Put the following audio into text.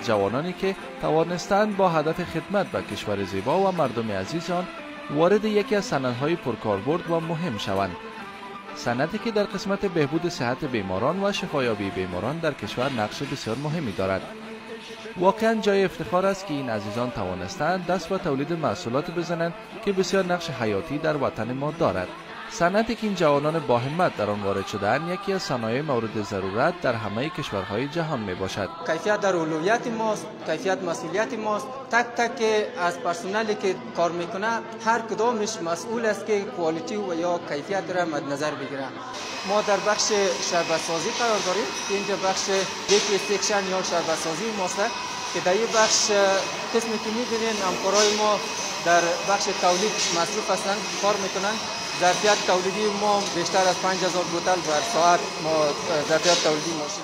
جوانانی که توانستند با هدف خدمت به کشور زیبا و مردم عزیز آن وارد یکی از صنعت‌های پرکاربرد و مهم شوند. صنعتی که در قسمت بهبود صحت بیماران و شفایابی بیماران در کشور نقش بسیار مهمی دارد. واقعا جای افتخار است که این عزیزان توانستند دست به تولید محصولات بزنند که بسیار نقش حیاتی در وطن ما دارد. صنعتی که این جوانان با همت در آن وارد شده‌اند یکی از صنایع مورد ضرورت در همه کشورهای جهان می باشد. کیفیت در اولویت ماست، کیفیت مسئولیت ماست. تک تک از پرسنلی که کار میکنه هر کدامش مسئول است که کوالیتی و یا کیفیت را مد نظر بگیره. ما در بخش شربت سازی قرار داریم که اینجا بخش یک سیکشن یا شربت سازی ماست که در این بخش قسمی که میبینین همکارای ما در بخش تولید مصروف هستند، کار میکنن. ظرفیت تولیدی ما بیشتر از 5000 بوتل بر ساعت ما ظرفیت تولیدی ماشین